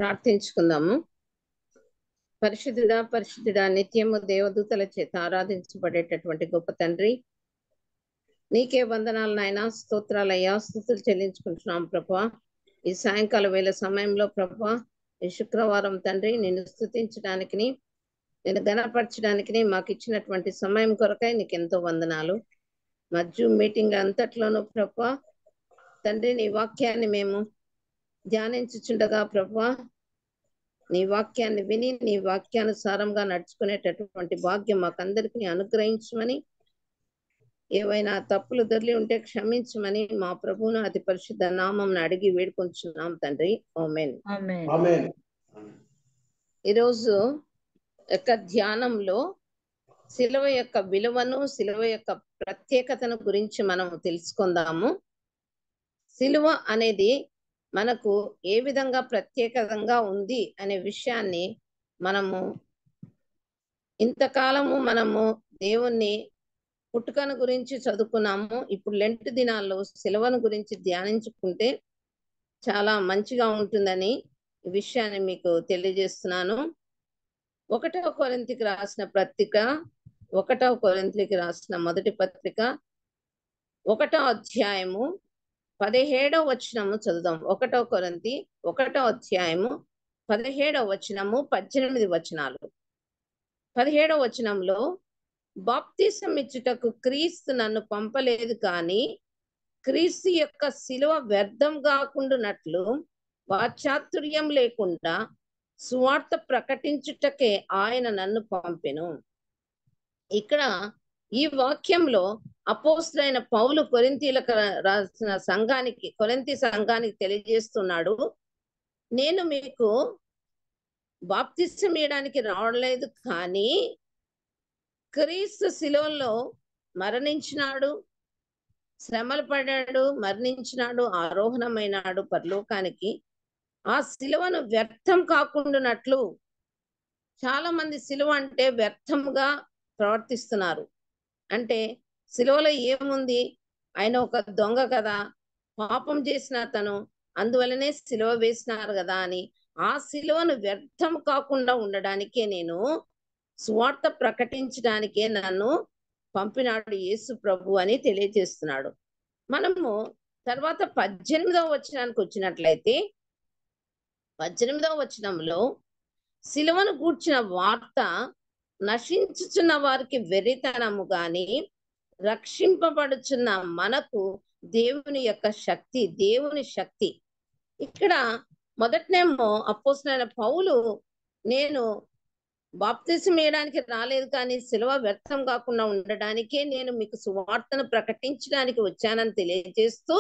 ప్రార్థించుకుందాము. పరిశుద్ధుడా పరిశుద్ధుడా, నిత్యము దేవదూతల చేత ఆరాధించబడేటటువంటి గొప్ప తండ్రి, నీకే వందనాలు నాయనా, స్తోత్రాలయ్యా, స్తుతులు చెల్లించుకుంటున్నాం ప్రభా. ఈ సాయంకాల వేళ సమయంలో ప్రభా, ఈ శుక్రవారం తండ్రి నిన్ను స్తుతించడానికి, నేను గణపరచడానికి మాకు ఇచ్చినటువంటి సమయం కొరకై నీకు ఎంతో వందనాలు. మా జూమ్ మీటింగ్ అంతట్లోనూ ప్రభా తండ్రి, నీ వాక్యాన్ని మేము ధ్యానించుచుండగా ప్రభా, నీ వాక్యాన్ని విని నీ వాక్యానుసారంగా నడుచుకునేటటువంటి భాగ్యం మాకందరికీ అనుగ్రహించమని, ఏవైనా తప్పులు దొర్లి ఉంటే క్షమించమని మా ప్రభువును అతి పరిశుద్ధ నామం అడిగి వేడుకొంచున్నాం తండ్రి. ఆమేన్. ఆమేన్. ఈరోజు యొక్క ధ్యానంలో శిలువ యొక్క విలువను, శిలువ యొక్క ప్రత్యేకతను గురించి మనం తెలుసుకుందాము. శిలువ అనేది మనకు ఏ విధంగా ప్రత్యేకంగా ఉంది అనే విషయాన్ని మనము ఇంతకాలము దేవుణ్ణి పుట్టుకను గురించి చదువుకున్నాము. ఇప్పుడు లెంట్ దినాల్లో శిలువను గురించి ధ్యానించుకుంటే చాలా మంచిగా ఉంటుందని ఈ విషయాన్ని మీకు తెలియజేస్తున్నాను. 1 కొరింథీకి రాసిన పత్రిక, 1 కొరింథీకి రాసిన మొదటి పత్రిక 1వ అధ్యాయము 17వ వచనము చదువుదాం. 1 కొరింథీ 1వ అధ్యాయము 17వ వచనము 18 వచనాలు. 17వ వచనంలో, బాప్తిసం ఇచ్చుటకు క్రీస్తు నన్ను పంపలేదు కానీ క్రీస్తు యొక్క శిలువ వ్యర్థం కాకుండానట్లు వాచాతుర్యం లేకుండా సువార్త ప్రకటించుటకే ఆయన నన్ను పంపెను. ఇక్కడ ఈ వాక్యంలో అపోస్తలుడైన పౌలు కొరింథీలకు రాసిన కొరింథీ సంఘానికి తెలియజేస్తున్నాడు, నేను మీకు బాప్తిసం ఇవ్వడానికి రావలేదు కానీ క్రీస్తు శిలువలో మరణించినాడు, శ్రమలు పడ్డాడు, మరణించినాడు, ఆరోహణమైనాడు పరలోకానికి. ఆ శిలువను వ్యర్థం కాకుండానట్లు, చాలా మంది శిలువ అంటే వ్యర్థముగా ప్రవర్తిస్తున్నారు. అంటే శిలువలో ఏముంది, ఆయన ఒక దొంగ కదా, పాపం చేసిన అతను, అందువలనే శిలువ వేసినారు కదా అని ఆ శిలువను వ్యర్థం కాకుండా ఉండడానికే, నేను సువార్త ప్రకటించడానికే నన్ను పంపినాడు యేసు ప్రభు అని తెలియజేస్తున్నాడు. మనము తర్వాత 18వ వచనానికి వచ్చినట్లయితే, 18వ వచనంలో శిలువను గూర్చిన వార్త నశించుచున్న వారికి వెర్రితనము గాని రక్షింపబడుచున్న మనకు దేవుని యొక్క శక్తి, దేవుని శక్తి. ఇక్కడ మొదటనేమో అపోస్తలుడైన పౌలు, నేను బాప్తిసం ఇవ్వడానికి రాలేదు కానీ శిలువ వ్యర్థం కాకుండా ఉండడానికే నేను మీకు సువార్తను ప్రకటించడానికి వచ్చానని తెలియజేస్తూ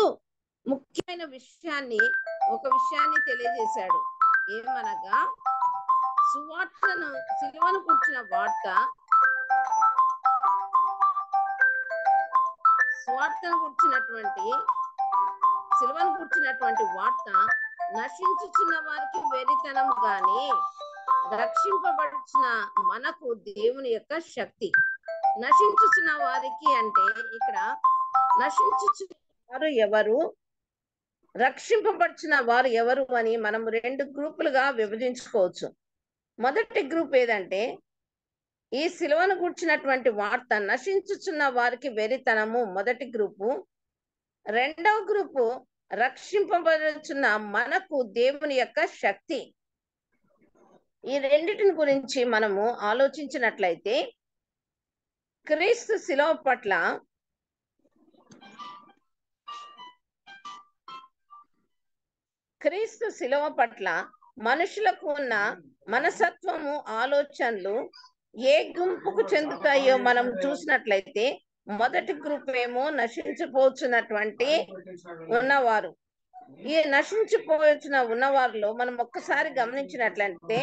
ముఖ్యమైన ఒక విషయాన్ని తెలియజేశాడు. ఏమనగా, శిలువను కూర్చిన వార్త, శిలువను కూర్చున్నటువంటి వార్త నశించుచున్న వారికి వెరితనము గాని రక్షింపబడుచున్న మనకు దేవుని యొక్క శక్తి. నశించుచున్న వారికి అంటే ఇక్కడ నశించుచున్న వారు ఎవరు, రక్షింపబడుచున్న వారు ఎవరు అని మనం 2 గ్రూపులుగా విభజించుకోవచ్చు. మొదటి గ్రూప్ ఏదంటే, ఈ శిలువను కూర్చున్నటువంటి వార్త నశించుచున్న వారికి వెరితనము, మొదటి గ్రూపు. రెండవ గ్రూపు, రక్షింపబడుచున్న మనకు దేవుని యొక్క శక్తి. ఈ రెండిటిని గురించి మనము ఆలోచించినట్లయితే, క్రీస్తు శిలువ పట్ల మనుషులకు ఉన్న మనసత్వము, ఆలోచనలు ఏ గుంపుకు చెందుతాయో మనం చూసినట్లయితే, మొదటి గ్రూప్ ఏమో నశించిపోతున్నటువంటి ఉన్నవారు. ఈ నశించిపోతున్న ఉన్నవారిలో మనం ఒక్కసారి గమనించినట్లయితే,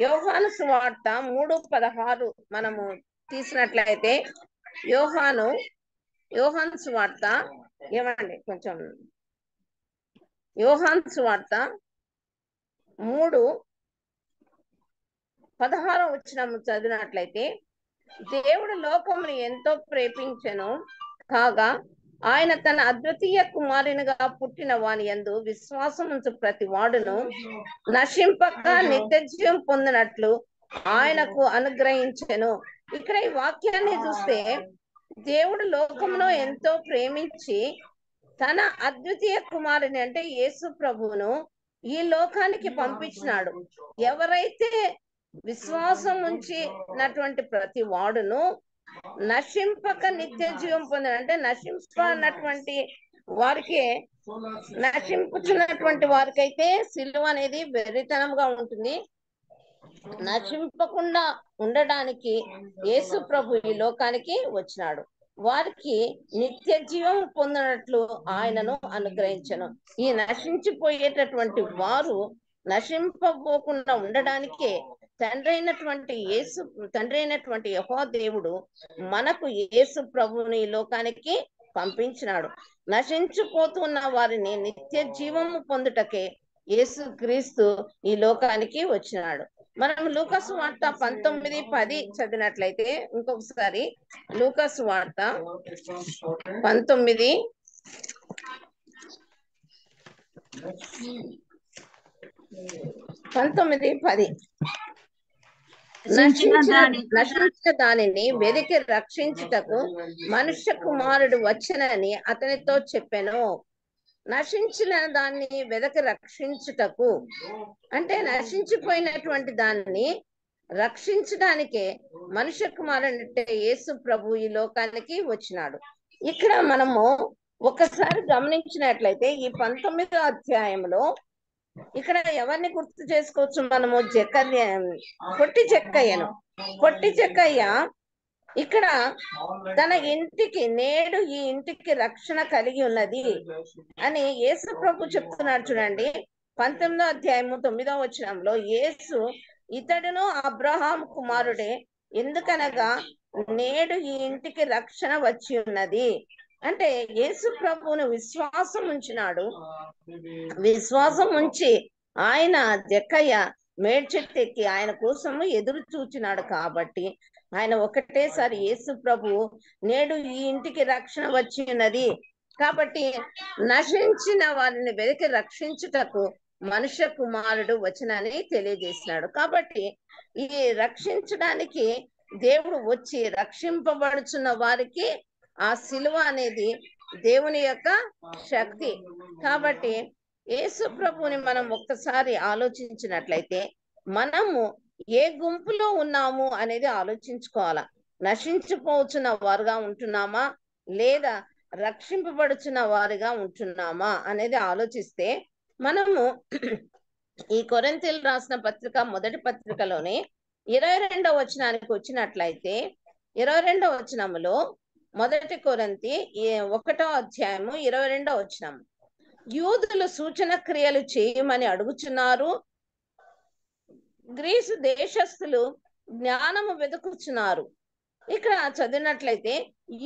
యోహాను సువార్త 3:16 మనము తీసినట్లయితే, యోహాను సువార్త యోహాను సువార్త 3:16 వచనము చదివినట్లయితే, దేవుడు లోకమును ఎంతో ప్రేమించెను కాగా ఆయన తన అద్వితీయ కుమారునిగా పుట్టిన వాని యందు విశ్వాసం ఉంచు ప్రతి వాడును నశింపక నిత్య జీవం పొందినట్లు ఆయనకు అనుగ్రహించెను. ఇక్కడ ఈ వాక్యాన్ని చూస్తే దేవుడు లోకమును ఎంతో ప్రేమించి తన అద్వితీయ కుమారుని అంటే యేసు ప్రభువును ఈ లోకానికి పంపించినాడు. ఎవరైతే విశ్వాసం ఉంచినటువంటి ప్రతి వాడును నశింపక నిత్య జీవం పొందాడు. అంటే నశింపనటువంటి వారికి, నశింపుచున్నటువంటి వారికైతే సిలువ అనేది వెర్రితనంగా ఉంటుంది. నశింపకుండా ఉండడానికి యేసు ప్రభు ఈ లోకానికి వచ్చినాడు. వారికి నిత్య జీవం పొందినట్లు ఆయనను అనుగ్రహించను. ఈ నశించిపోయేటటువంటి వారు నశింపబోకుండా ఉండడానికే తండ్రి అయినటువంటి యెహోవా దేవుడు మనకు యేసు ప్రభువుని ఈ లోకానికి పంపించినాడు. నశించిపోతున్న వారిని నిత్య జీవము పొందుటకే యేసు క్రీస్తు ఈ లోకానికి వచ్చినాడు. మనం లూకాసు వార్త 19:10 చదివినట్లయితే, ఇంకొకసారి లూకాసు వార్త 19:10 నశించిన దానిని వెదికి రక్షించుటకు మనుష్య కుమారుడు వచ్చనని అతనితో చెప్పెను. నశించిన దాన్ని వెదకి రక్షించుటకు అంటే నశించిపోయినటువంటి దాన్ని రక్షించడానికే మనుష్య కుమారుడు అంటే యేసు ప్రభు ఈ లోకానికి వచ్చినాడు. ఇక్కడ మనము ఒకసారి గమనించినట్లయితే ఈ 19వ అధ్యాయంలో ఇక్కడ ఎవరిని గుర్తు చేసుకోవచ్చు మనము? పొట్టి చెక్కయ్య ఇక్కడ తన ఇంటికి నేడు ఈ ఇంటికి రక్షణ కలిగి ఉన్నది అని యేసు ప్రభు చెప్తున్నాడు. చూడండి 19వ అధ్యాయము 9వ వచనంలో, యేసు ఇతడును అబ్రహాం కుమారుడే, ఎందుకనగా నేడు ఈ ఇంటికి రక్షణ వచ్చి ఉన్నది. అంటే యేసు ప్రభువును విశ్వాసం ఉంచినాడు. విశ్వాసం ఉంచి ఆయన జక్కయ్య మేడ్చెట్టెక్కి ఆయన కోసము ఎదురు చూచినాడు. కాబట్టి ఆయన ఒకటేసారి యేసు ప్రభు నేడు ఈ ఇంటికి రక్షణ వచ్చి ఉన్నది కాబట్టి నశించిన వారిని వెతికి రక్షించుటకు మనుష్య కుమారుడు వచనాన్ని తెలియజేసినాడు. కాబట్టి ఈ రక్షించడానికి దేవుడు వచ్చి రక్షింపబడుచున్న వారికి ఆ సిలువ అనేది దేవుని యొక్క శక్తి. కాబట్టి యేసు ప్రభుని మనం ఒక్కసారి ఆలోచించినట్లయితే మనము ఏ గుంపులో ఉన్నాము అనేది ఆలోచించుకోవాలా. నశించిపోతున్న వారుగా ఉంటున్నామా లేదా రక్షింపబడుచున్న వారిగా ఉంటున్నామా అనేది ఆలోచిస్తే మనము ఈ కొరింథీయులు రాసిన పత్రిక మొదటి పత్రికలోనే 22వ వచనానికి వచ్చినట్లయితే 22వ వచనములో మొదటి కొరింథీ 1వ అధ్యాయము 22వ వచనం, యూదులు సూచన క్రియలు చేయమని అడుగుచున్నారు, గ్రీసు దేశస్థులు జ్ఞానము వెతుకుచున్నారు. ఇక్కడ చదివినట్లయితే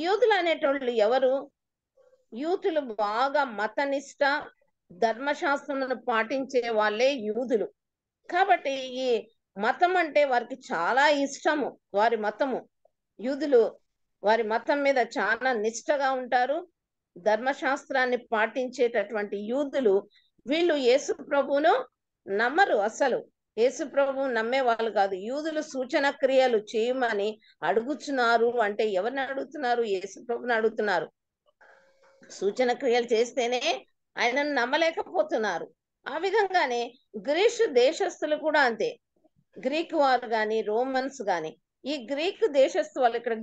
యూదులు అనేటోళ్ళు ఎవరు? యూదులు బాగా మతనిష్ట ధర్మశాస్త్రమును పాటించే వాళ్ళే యూదులు. కాబట్టి ఈ మతం అంటే వారికి చాలా ఇష్టము. వారి మతము, యూదులు వారి మతం మీద చాలా నిష్ఠగా ఉంటారు. ధర్మశాస్త్రాన్ని పాటించేటటువంటి యూదులు వీళ్ళు యేసు ప్రభువును నమ్మరు. అసలు యేసు ప్రభువు నమ్మే వాళ్ళు కాదు. యూదులు సూచన క్రియలు చేయమని అడుగుతున్నారు అంటే ఎవరిని అడుగుతున్నారు? యేసు ప్రభుని అడుగుతున్నారు. సూచన క్రియలు చేస్తేనే ఆయనను నమ్మలేకపోతున్నారు. ఆ విధంగానే గ్రీసు దేశస్థులు కూడా అంతే. గ్రీకు వారు గాని రోమన్స్ గాని, ఈ గ్రీకు దేశస్థు వాళ్ళు, ఇక్కడ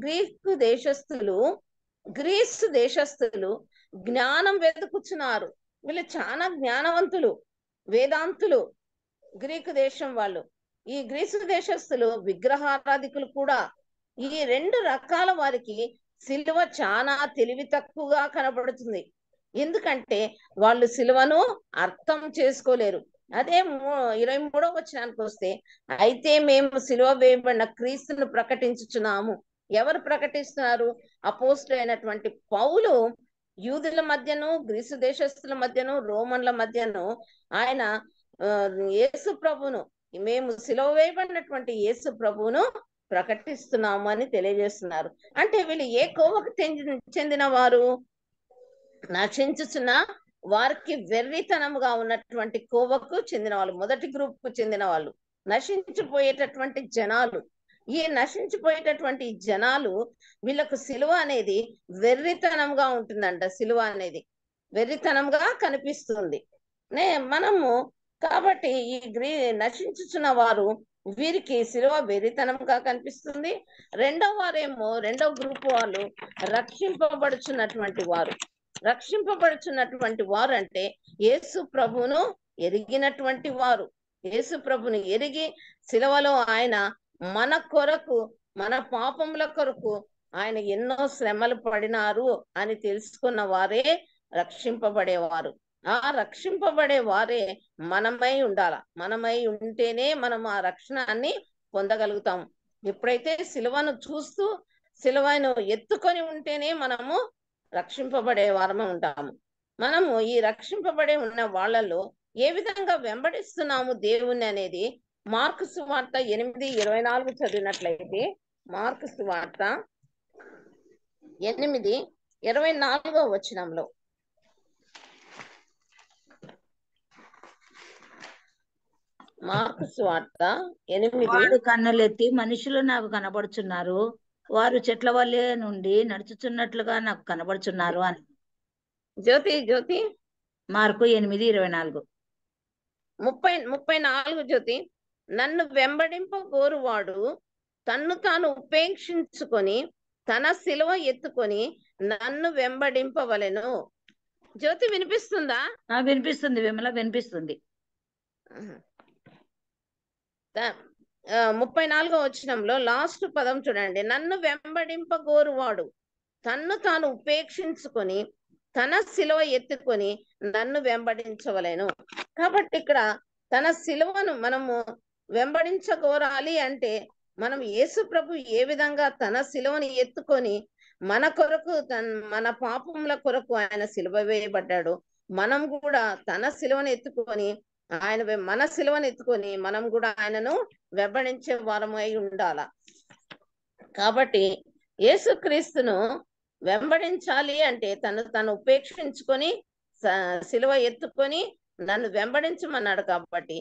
గ్రీసు దేశస్థులు జ్ఞానం వెతుకుతున్నారు. వీళ్ళు చాలా జ్ఞానవంతులు, వేదాంతులు గ్రీకు దేశం వాళ్ళు. ఈ గ్రీసు దేశస్థులు విగ్రహారాధికులు కూడా. ఈ రెండు రకాల వారికి సిలువ చాలా తెలివి తక్కువగా కనబడుతుంది. ఎందుకంటే వాళ్ళు సిలువను అర్థం చేసుకోలేరు. అదే 23వ వచనానికి వస్తే, అయితే మేము సిలువ వేయబడిన క్రీస్తును ప్రకటించుచున్నాము. ఎవరు ప్రకటిస్తున్నారు? అపోస్తలుడైనటువంటి పౌలు యూదుల మధ్యను, గ్రీసు దేశస్థుల మధ్యను, రోమన్ల మధ్యను ఆయన యేసు ప్రభువును, మేము సిలువ వేయబడినటువంటి యేసు ప్రభువును ప్రకటిస్తున్నాము అని తెలియజేస్తున్నారు. అంటే వీళ్ళు ఏ కోవకు చెందిన వారు? నశించుచున్న వారికి వెర్రితనముగా ఉన్నటువంటి కోవకు చెందిన వాళ్ళు, మొదటి గ్రూప్ కు చెందిన వాళ్ళు, నశించిపోయేటటువంటి జనాలు. ఈ నశించిపోయేటటువంటి జనాలు, వీళ్ళకు సిలువ అనేది వెర్రితనంగా ఉంటుందంట. సిలువ అనేది వెర్రితనంగా కనిపిస్తుంది. మనము కాబట్టి ఈ నశించుచున్న వారు, వీరికి సిలువ వెర్రితనంగా కనిపిస్తుంది. రెండవ గ్రూప్ వాళ్ళు రక్షింపబడుచున్నటువంటి వారు. రక్షింపబడుచున్నటువంటి వారు అంటే యేసు ప్రభువును ఎరిగినటువంటి వారు. యేసు ప్రభుని ఎరిగి సిలువలో ఆయన మన కొరకు, మన పాపముల కొరకు ఆయన ఎన్నో శ్రమలు పడినారు అని తెలుసుకున్న వారే రక్షింపబడేవారు. ఆ రక్షింపబడే వారే మనమై ఉండాల. మనమై ఉంటేనే మనం ఆ రక్షణాన్ని పొందగలుగుతాం. ఎప్పుడైతే సిలువను చూస్తూ సిలువను ఎత్తుకొని ఉంటేనే మనము రక్షింపబడే వారమే ఉంటాము. మనము ఈ రక్షింపబడే ఉన్న వాళ్ళలో ఏ విధంగా వెంబడిస్తున్నాము దేవుణ్ణి అనేది మార్కు సువార్త 8:24 చదివినట్లయితే, మార్కు సువార్త 8:24 వచనంలో, మార్కు సువార్త 8, వాడు కన్నులెత్తి మనుషులు నాకు కనబడుచున్నారు, వారు చెట్ల వల్లే నుండి నడుచుచున్నట్లుగా నాకు కనబడుచున్నారు అని. జ్యోతి మార్కు 8:24. 34 జ్యోతి. నన్ను వెంబడింపగోరువాడు తన్ను తాను ఉపేక్షించుకొని తన సిలువ ఎత్తుకొని నన్ను వెంబడింపవలెను. జ్యోతి వినిపిస్తుందా? వినిపిస్తుంది విమల, వినిపిస్తుంది. 34 వచనంలో లాస్ట్ పదం చూడండి. నన్ను వెంబడింపగోరువాడు తన్ను తాను ఉపేక్షించుకొని తన సిలువ ఎత్తుకొని నన్ను వెంబడించవలెను. కాబట్టి ఇక్కడ తన సిలువను మనము వెంబడించగోరాలి అంటే, మనం యేసు ప్రభు ఏ విధంగా తన సిలువను ఎత్తుకొని మన కొరకు, మన పాపముల కొరకు ఆయన సిలువ వేయబడ్డాడు, మనం కూడా తన సిలువను ఎత్తుకొని మన సిలువను ఎత్తుకొని మనం కూడా ఆయనను వెంబడించే వారమై ఉండాల. కాబట్టి యేసుక్రీస్తును వెంబడించాలి అంటే తను ఉపేక్షించుకొని సిలువ ఎత్తుకొని నన్ను వెంబడించమన్నాడు. కాబట్టి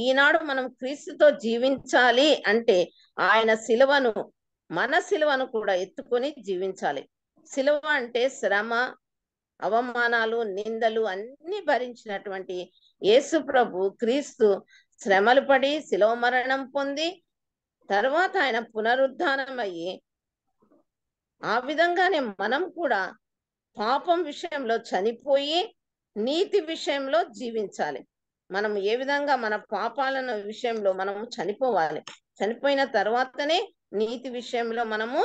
ఈనాడు మనం క్రీస్తుతో జీవించాలి అంటే ఆయన సిలువను, మన సిలువను కూడా ఎత్తుకొని జీవించాలి. సిలువ అంటే శ్రమ, అవమానాలు, నిందలు అన్ని భరించినటువంటి యేసు ప్రభు క్రీస్తు శ్రమలు పడి సిలువ మరణం పొంది తర్వాత ఆయన పునరుద్ధానమయ్యి, ఆ విధంగానే మనం కూడా పాపం విషయంలో చనిపోయి నీతి విషయంలో జీవించాలి. మనం ఏ విధంగా మన పాపాలను విషయంలో మనము చనిపోవాలి, చనిపోయిన తర్వాతనే నీతి విషయంలో మనము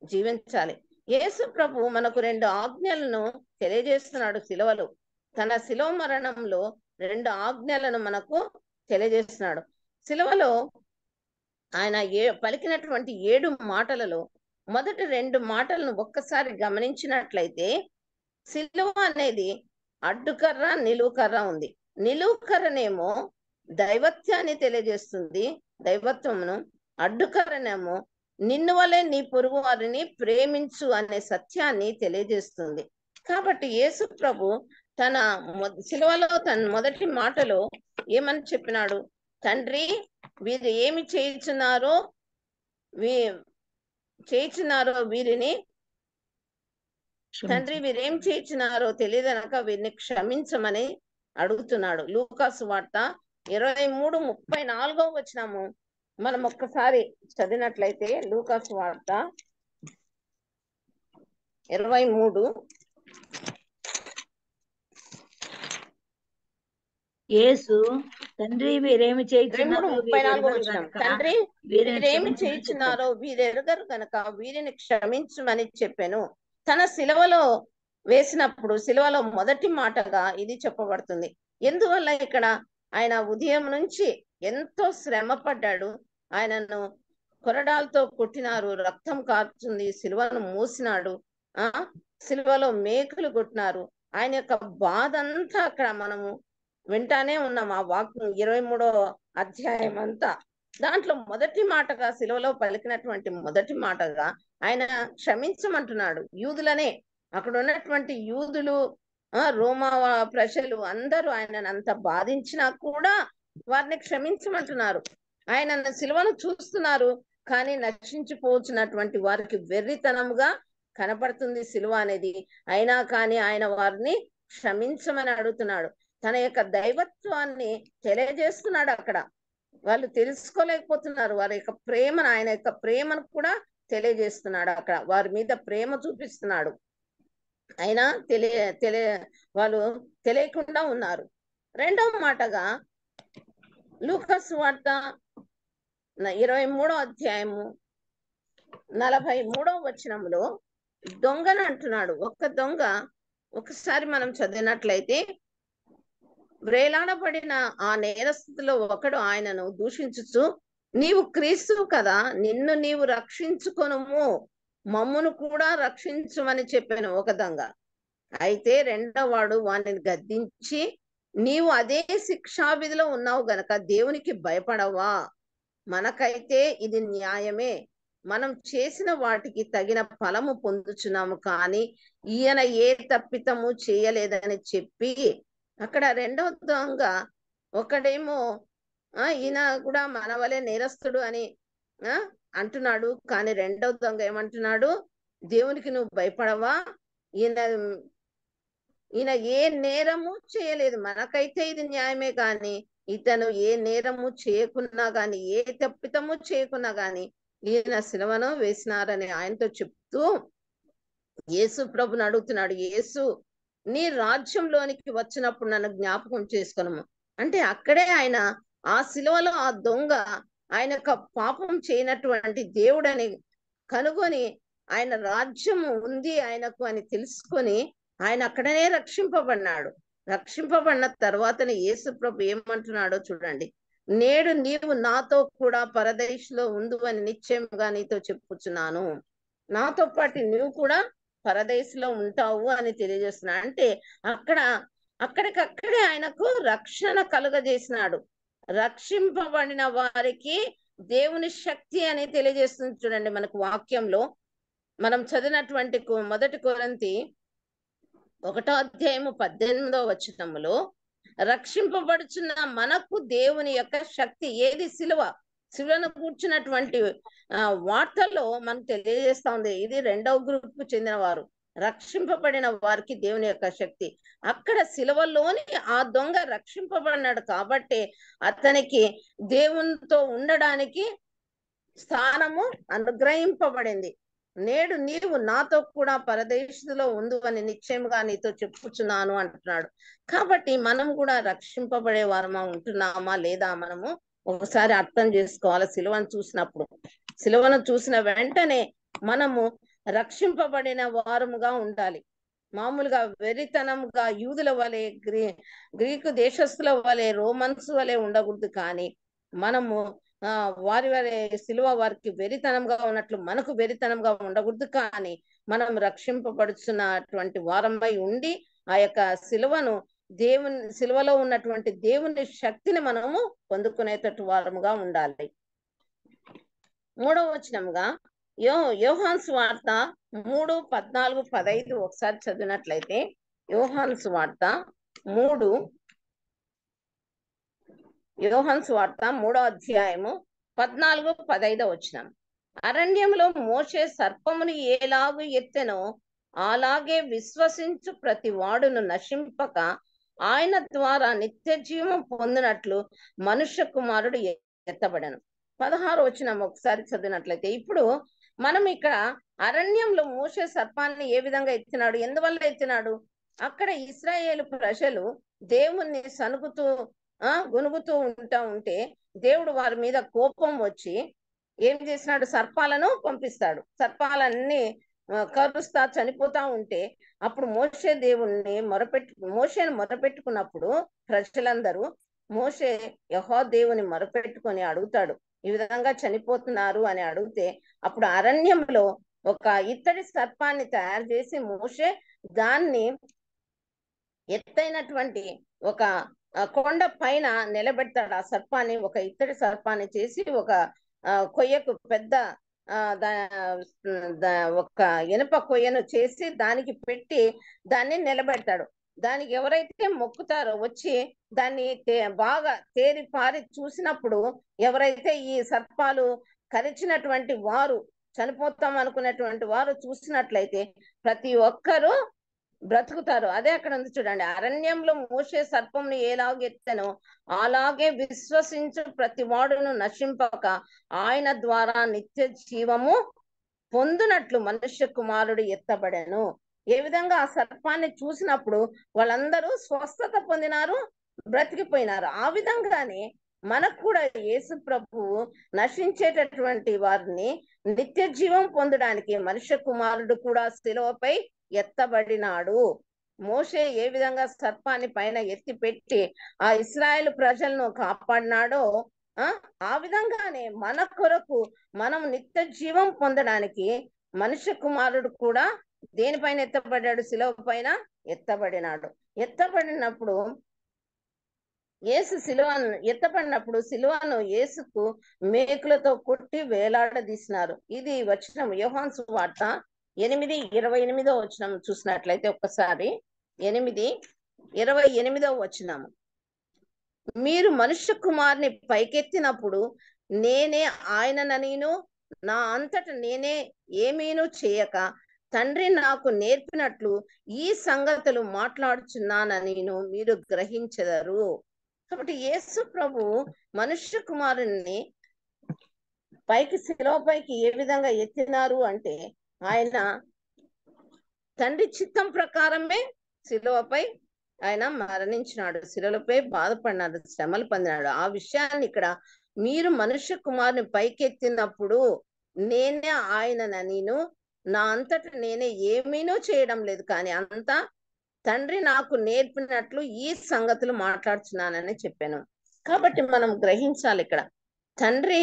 జీవించాలి. యేసు ప్రభు మనకు 2 ఆజ్ఞలను తెలియజేస్తున్నాడు సిలువలో. తన సిలువ మరణంలో 2 ఆజ్ఞలను మనకు తెలియజేస్తున్నాడు. సిలువలో ఆయన పలికినటువంటి 7 మాటలలో మొదటి 2 మాటలను ఒక్కసారి గమనించినట్లయితే, సిలువ అనేది అడ్డుకర్ర, నిలువుకర్ర ఉంది. నిలువుకర్రనేమో దైవత్యాన్ని తెలియజేస్తుంది, దైవత్వమును. అడ్డుకర్రనేమో నిన్ను వలె నీ పొరుగు వారిని ప్రేమించు అనే సత్యాన్ని తెలియజేస్తుంది. కాబట్టి యేసు ప్రభు తన సిలువలో తన మొదటి మాటలో ఏమని చెప్పినాడు? తండ్రి, వీరు ఏమి చేయుచున్నారో వీరిని, తండ్రి వీరేం చేయించినారో తెలియదనక వీరిని క్షమించమని అడుగుతున్నాడు. లూకా సువార్త 23:34 వచనము మనం ఒక్కసారి చదివినట్లయితే, లూకా సువార్త 23, యేసు, తండ్రి వీరేమి చేయుచున్నారో 34 వచనం. తండ్రి వీరేమి చేయుచున్నారో వీరెరుగరు కనుక వీరిని క్షమించమని చెప్పాను. తన సిలువలో వేసినప్పుడు సిలువలో మొదటి మాటగా ఇది చెప్పబడుతుంది. ఎందువల్ల ఇక్కడ ఆయన ఉదయం నుంచి ఎంతో శ్రమ పడ్డాడు. ఆయనను కొరడాలతో కొట్టినారు, రక్తం కారుతుంది, సిలువను మూసినాడు, సిలువలో మేకులు కొట్టినారు. ఆయన యొక్క బాధ అంతా అక్కడ మనము వింటానే ఉన్నాం. ఆ వాక్యం 23వ అధ్యాయం అంతా. దాంట్లో మొదటి మాటగా, సిలువలో పలికినటువంటి మొదటి మాటగా ఆయన క్షమించమంటున్నాడు. యూదులనే, అక్కడ ఉన్నటువంటి యూదులు, రోమా ప్రజలు అందరూ ఆయనను అంత బాధించినా కూడా వారిని క్షమించమంటున్నారు. ఆయన సిలువను చూస్తున్నారు, కానీ నశించిపోతున్నటువంటి వారికి వెర్రితనముగా కనపడుతుంది సిలువ అనేది. అయినా కానీ ఆయన వారిని క్షమించమని అడుగుతున్నాడు. తన యొక్క దైవత్వాన్ని తెలియజేస్తున్నాడు అక్కడ. వాళ్ళు తెలుసుకోలేకపోతున్నారు వారి యొక్క ప్రేమను, ఆయన యొక్క ప్రేమను కూడా తెలియజేస్తున్నాడు అక్కడ. వారి మీద ప్రేమ చూపిస్తున్నాడు. అయినా వాళ్ళు తెలియకుండా ఉన్నారు. రెండవ మాటగా లూకా సువార్త 23వ అధ్యాయము 43వ వచనంలో దొంగను అంటున్నాడు. ఒక్క దొంగ ఒకసారి మనం చదివినట్లయితే, వ్రేలాడబడిన ఆ నేరస్థితిలో ఒకడు ఆయనను దూషించుచు, నీవు క్రీస్తువు కదా, నిన్ను నీవు రక్షించుకొనుము, మమ్మును కూడా రక్షించుమని చెప్పాను ఒక దొంగ. అయితే రెండవ వాడు వాడిని గద్దించి, నీవు అదే శిక్షావిధిలో ఉన్నావు గనక దేవునికి భయపడవా? మనకైతే ఇది న్యాయమే, మనం చేసిన వాటికి తగిన ఫలము పొందుచున్నాము, కానీ ఈయన ఏ తప్పితము చేయలేదని చెప్పి, అక్కడ రెండవ దొంగ ఒకడేమో ఈయన కూడా మన వలె నేరస్తుడు అని అంటున్నాడు, కానీ రెండవ దొంగ ఏమంటున్నాడు? దేవునికి నువ్వు భయపడవా? ఈయన ఏ నేరము చేయలేదు, మనకైతే ఇది న్యాయమే, కానీ ఇతను ఏ నేరము చేయకున్నా గాని, ఏ తప్పితము చేయకున్నా గాని ఈయన సిలువను వేసినారని ఆయనతో చెప్తూ యేసు ప్రభుని అడుగుతున్నాడు. యేసు, నీ రాజ్యంలోనికి వచ్చినప్పుడు నన్ను జ్ఞాపకం చేసుకొనుము అంటే, అక్కడే ఆయన ఆ సిలువలో ఆ దొంగ ఆయన యొక్క పాపం చేయనటువంటి దేవుడని కనుగొని, ఆయన రాజ్యము ఉంది ఆయనకు అని తెలుసుకొని ఆయన అక్కడనే రక్షింపబడినాడు. రక్షింపబడిన తర్వాతనే యేసు ప్రభు ఏమంటున్నాడో చూడండి. నేడు నీవు నాతో కూడా పరదేశంలో ఉండు అని నిశ్చయంగా నీతో చెప్పుచున్నాను. నాతో పాటు నువ్వు కూడా పరదేశంలో ఉంటావు అని తెలియజేస్తున్నా. అంటే అక్కడికక్కడే ఆయనకు రక్షణ కలుగజేసినాడు. రక్షింపబడిన వారికి దేవుని శక్తి అని తెలియజేస్తుంది. చూడండి, మనకు వాక్యంలో మనం చదివినటువంటి 1 కొరింథీ 1వ అధ్యాయము 18వ వచనములో, రక్షింపబడుచున్న మనకు దేవుని యొక్క శక్తి ఏది? సిలువను కూర్చున్నటువంటి వార్తల్లో మనకు తెలియజేస్తా ఉంది. ఇది 2వ గ్రూప్ కు చెందిన వారు, రక్షింపబడిన వారికి దేవుని యొక్క శక్తి. అక్కడ సిలువలోని ఆ దొంగ రక్షింపబడినాడు కాబట్టి అతనికి దేవునితో ఉండడానికి స్థానము అనుగ్రహింపబడింది. నేడు నీవు నాతో కూడా పరదేశంలో ఉండు అని నిశ్చయముగా నీతో చెప్పుచున్నాను అంటున్నాడు. కాబట్టి మనం కూడా రక్షింపబడే వారమా ఉంటున్నామా లేదా మనము ఒకసారి అర్థం చేసుకోవాలి. సిలువను చూసినప్పుడు, సిలువను చూసిన వెంటనే మనము రక్షింపబడిన వారముగా ఉండాలి. మామూలుగా వెరితనంగా యూదుల వలె, గ్రీకు దేశస్తుల వలె, రోమన్స్ వలె ఉండకూడదు. కానీ మనము వారి సిలువ వారికి వెరితనంగా ఉన్నట్లు మనకు వెరితనంగా ఉండకూడదు. కానీ మనం రక్షింపబడుతున్నటువంటి వారమై ఉండి ఆ యొక్క సిలువలో ఉన్నటువంటి దేవుని శక్తిని మనము పొందుకునేటట్టు వారముగా ఉండాలి. 3వ వచనముగా యోహాను సువార్త 3:14-15 ఒకసారి చదివినట్లయితే, యోహాను సువార్త 3వ అధ్యాయము 14-15 వచనం. అరణ్యంలో మోషే సర్పమును ఎలాగూ ఎత్తెనో అలాగే విశ్వసించు ప్రతి వాడును నశింపక ఆయన ద్వారా నిత్య జీవం పొందినట్లు మనుష్య కుమారుడు ఎత్తబడను. 16వ వచనం ఒకసారి చదివినట్లయితే, ఇప్పుడు మనం ఇక్కడ అరణ్యంలో మోషే సర్పాన్ని ఏ విధంగా ఎత్తినాడు, ఎందువల్ల ఎత్తినాడు? అక్కడ ఇశ్రాయేలు ప్రజలు దేవుణ్ణి సనుగుతూ గొనుగుతూ ఉంటే దేవుడు వారి మీద కోపం వచ్చి ఏం చేసినాడు? సర్పాలను పంపిస్తాడు. సర్పాలన్నీ కరుస్తా చనిపోతా ఉంటే అప్పుడు మోషేను మొరపెట్టుకున్నప్పుడు ప్రజలందరూ మోషే యెహోవా దేవుని మొరపెట్టుకొని అడుగుతాడు, ఈ విధంగా చనిపోతున్నారు అని అడిగితే, అప్పుడు అరణ్యంలో ఒక ఇత్తడి సర్పాన్ని తయారు చేసి మోషే దాన్ని ఎత్తైనటువంటి ఒక కొండ పైన నిలబెడతాడు. ఆ సర్పాన్ని, ఒక ఇత్తడి సర్పాన్ని చేసి ఒక కొయ్యకు పెద్ద ఒక ఇనుప కొయ్యను చేసి దానికి పెట్టి దాన్ని నిలబెడతాడు. దానికి ఎవరైతే మొక్కుతారో వచ్చి దాన్ని బాగా తేరి పారి చూసినప్పుడు, ఎవరైతే ఈ సర్పాలు కరిచినటువంటి వారు, చనిపోతాం అనుకున్నటువంటి వారు చూసినట్లయితే ప్రతి ఒక్కరూ బ్రతుకుతారు. అదే అక్కడ ఉంది చూడండి, అరణ్యంలో మోషే సర్పంను ఎలాగెత్తెనో అలాగే విశ్వసించు ప్రతి వాడును నశింపక ఆయన ద్వారా నిత్య జీవము పొందునట్లు మనుష్య కుమారుడు ఎత్తబడెను. ఏ విధంగా ఆ సర్పాన్ని చూసినప్పుడు వాళ్ళందరూ స్వస్థత పొందినారు, బ్రతికిపోయినారు. ఆ విధంగానే మనకు కూడా యేసు ప్రభువు నశించేటటువంటి వారిని నిత్య జీవం పొందడానికి మనుష్య కుమారుడు కూడా శిలువపై ఎత్తబడినాడు. మోషే ఏ విధంగా సర్పాన్ని పైన ఎత్తి పెట్టి ఆ ఇశ్రాయేలు ప్రజలను కాపాడినాడో ఆ విధంగానే మన కొరకు మనం నిత్య జీవం పొందడానికి మనుష్య కుమారుడు కూడా దేనిపైన ఎత్తబడ్డాడు? శిలువ పైన ఎత్తబడినాడు. ఎత్తబడినప్పుడు ఎత్తబడినప్పుడు శిలువను యేసుకు మేకులతో కొట్టి వేలాడదీసినారు. ఇది వచనం యోహాను సువార్త 8:28 వచనం చూసినట్లయితే ఒక్కసారి 8:28 వచనము, మీరు మనుష్య కుమారుని పైకెత్తినప్పుడు నేనే ఆయనననిను నా అంతట నేనే ఏమీను చేయక తండ్రి నాకు నేర్పినట్లు ఈ సంగతులు మాట్లాడుచున్నాననిను మీరు గ్రహించెదరు. కాబట్టి యేసు ప్రభు మనుష్య కుమారుని పైకి శిలువ పైకి ఏ విధంగా ఎత్తినారు అంటే, ఆయన తండ్రి చిత్తం ప్రకారమే శిలువపై ఆయన మరణించినాడు, శిలువపై బాధపడినాడు, శ్రమలు పొందినాడు. ఆ విషయాన్ని ఇక్కడ మీరు మనుష్య కుమారుని పైకెత్తినప్పుడు నేనే ఆయనననిను నా అంతట నేనే ఏమీనూ చేయడం లేదు, కానీ అంతా తండ్రి నాకు నేర్పినట్లు ఈ సంగతులు మాట్లాడుచున్నానని చెప్పాను. కాబట్టి మనం గ్రహించాలి, ఇక్కడ తండ్రి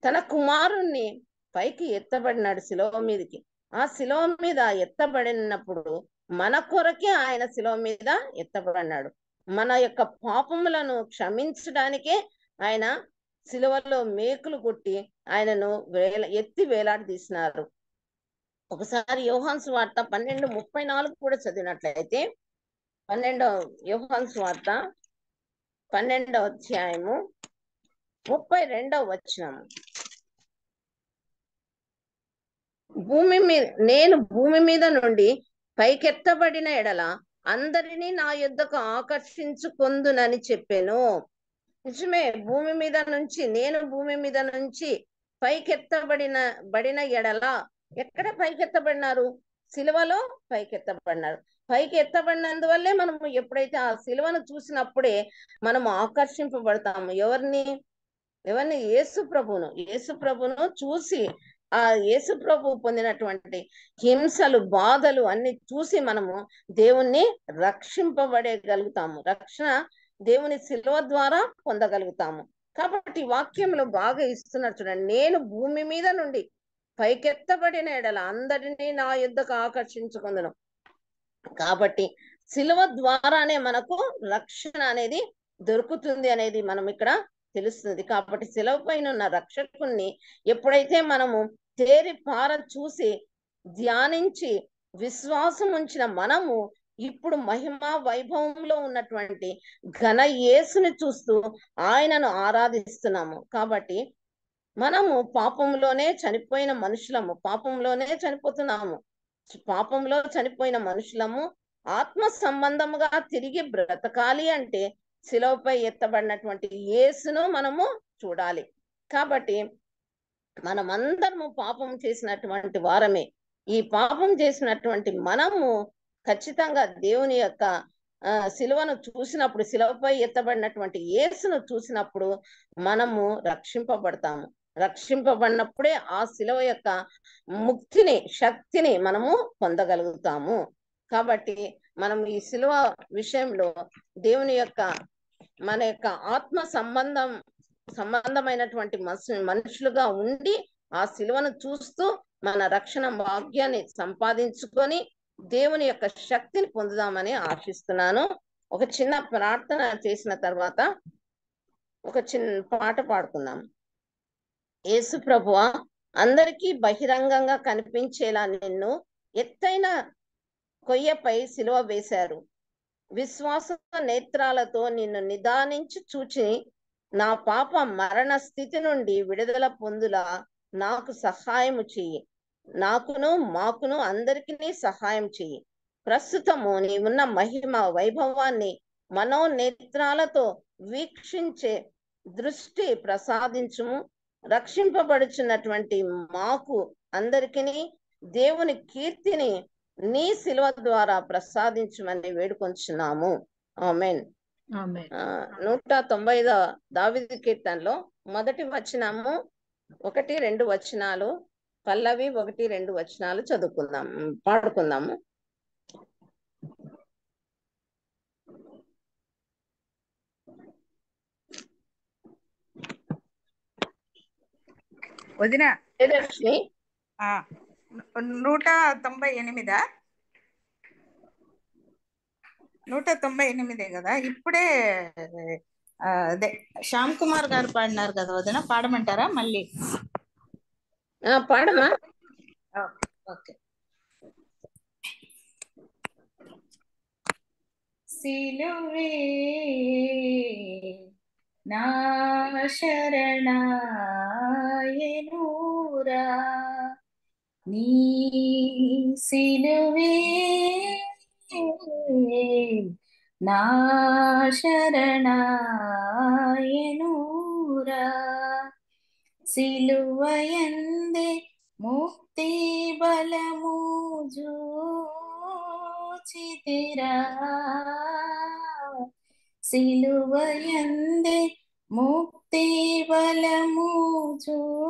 తన కుమారుణ్ణి పైకి ఎత్తబడినాడు శిలువ మీదకి. ఆ శిలువ మీద ఎత్తబడినప్పుడు మన కొరకే ఆయన శిలువ మీద ఎత్తబడినాడు. మన యొక్క పాపములను క్షమించడానికే ఆయన శిలువలో మేకులు కొట్టి ఆయనను ఎత్తి వేలాడదీసినారు. ఒకసారి యోహాను సువార్త 12:34 కూడా చదివినట్లయితే, యోహాను సువార్త 12వ అధ్యాయము 32వ వచనము, నేను భూమి మీద నుండి పైకెత్తబడిన ఎడల అందరినీ నా యొద్దకు ఆకర్షించుకొందునని చెప్పాను. నిజమే, నేను భూమి మీద నుంచి పైకెత్తబడిన ఎడల, ఎక్కడ పైకెత్తబడినారు? శిలువలో పైకెత్తబడినారు. పైకి ఎత్తబడినందువల్లే మనము ఎప్పుడైతే ఆ శిలువను చూసినప్పుడే మనము ఆకర్షింపబడతాము. ఎవరిని? యేసు ప్రభును చూసి, ఆ యేసు ప్రభు పొందినటువంటి హింసలు, బాధలు అన్ని చూసి మనము దేవుణ్ణి రక్షింపబడగలుగుతాము. రక్షణ దేవుని శిలువ ద్వారా పొందగలుగుతాము. కాబట్టి వాక్యంలో బాగా ఇస్తున్నారు చూడండి, నేను భూమి మీద నుండి పైకెత్తబడిన ఎడల అందరినీ నా యొద్దకు ఆకర్షించుకుందును. కాబట్టి శిలువ ద్వారానే మనకు రక్షణ అనేది దొరుకుతుంది అనేది మనం ఇక్కడ తెలుస్తుంది. కాబట్టి శిలువ పైన ఉన్న రక్షకుణ్ణి ఎప్పుడైతే మనము తేరి పార చూసి ధ్యానించి విశ్వాసం ఉంచిన మనము ఇప్పుడు మహిమా వైభవంలో ఉన్నటువంటి ఘన యేసుని చూస్తూ ఆయనను ఆరాధిస్తున్నాము. కాబట్టి మనము పాపంలోనే చనిపోయిన మనుషులము, పాపంలోనే చనిపోతున్నాము. పాపంలో చనిపోయిన మనుషులము ఆత్మ సంబంధముగా తిరిగి బ్రతకాలి అంటే శిలువపై ఎత్తబడినటువంటి యేసును మనము చూడాలి. కాబట్టి మనమందరము పాపం చేసినటువంటి వారమే. ఈ పాపం చేసినటువంటి మనము ఖచ్చితంగా దేవుని యొక్క శిలువను చూసినప్పుడు, శిలువపై ఎత్తబడినటువంటి యేసును చూసినప్పుడు మనము రక్షింపబడతాము. రక్షింపబడినప్పుడే ఆ శిలువ యొక్క ముక్తిని, శక్తిని మనము పొందగలుగుతాము. కాబట్టి మనం ఈ శిలువ విషయంలో దేవుని యొక్క మన యొక్క ఆత్మ సంబంధమైనటువంటి మనుషులుగా ఉండి ఆ శిలువను చూస్తూ మన రక్షణ భాగ్యాన్ని సంపాదించుకొని దేవుని యొక్క శక్తిని పొందుదామని ఆశిస్తున్నాను. ఒక చిన్న ప్రార్థన చేసిన తర్వాత ఒక చిన్న పాట పాడుకుందాం. యేసు ప్రభువా, అందరికీ బహిరంగంగా కనిపించేలా నిన్ను ఎత్తైన కొయ్యపై సిలువ వేశారు. విశ్వాస నేత్రాలతో నిన్ను నిదానించి చూచి నా పాప మరణ స్థితి నుండి విడుదల పొందులా నాకు సహాయము చెయ్యి. నాకును మాకును అందరికీ సహాయం చెయ్యి. ప్రస్తుతము నీవున్న మహిమ వైభవాన్ని మనోనేత్రాలతో వీక్షించే దృష్టి ప్రసాదించుము. రక్షింపబడుచున్నటువంటి మాకు అందరికీ దేవుని కీర్తిని నీ శిలువ ద్వారా ప్రసాదించమని వేడుకొంచున్నాము. ఆమేన్. ఆమేన్. 195 దావీదు కీర్తనలో మొదటి వచనము 1-2 వచనాలు, పల్లవి 1-2 వచనాలు చదువుకుందాం, పాడుకుందాము. వదిన జయలక్ష్మి 198 198 కదా. ఇప్పుడే అదే శ్యామ్ కుమార్ గారు పాడినారు కదా వదిన, పాడమంటారా మళ్ళీ? పాడమా. ఓకే. సిలువే నా శరణాయనురా, నీ సిలువే నా శరణాయనురా, సిలువయందే ముక్తి బలము జూచితిరా, సిలువయందే ముక్తి బలము జూచితిరా,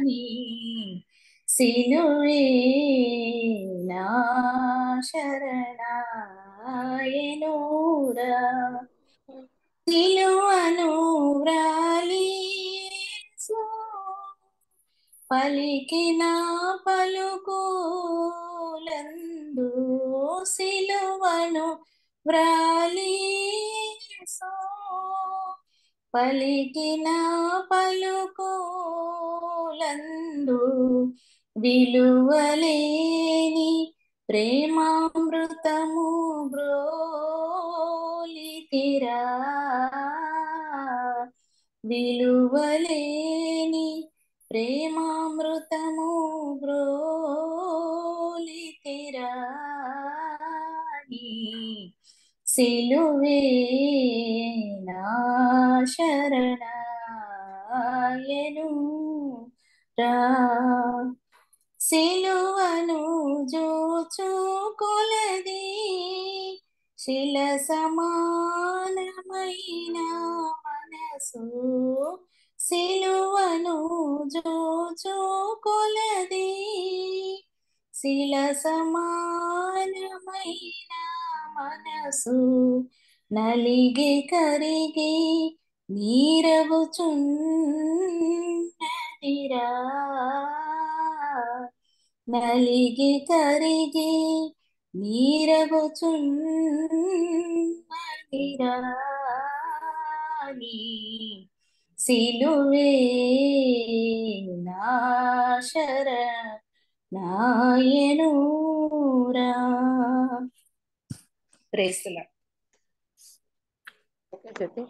నీ సిలువే నా శరణాయనురా, సిలువను వ్రాలిసు పలికిన పలుకులందు, సిలువను వ్రాలిసు పలికిన పలుకులందు, విలువలేని ప్రేమామృతము బ్రోలితిరా, విలువలేని ప్రేమామృతము బ్రోలితిరా, నీ సిలువే నా శరణాయనురా, సిలువను జూచు కొలది శిల సమానమైన మనసు, సిలువను జూచు కొలది శిల సమానమైన మనసు, నలిగి కరిగి నీరగుచున్నదిరా, నలిగి కరిగి నీరగుచున్నదిరా, నీ సిలువే నా శరణాయనురా. Praise the lord. Okay Jyothi.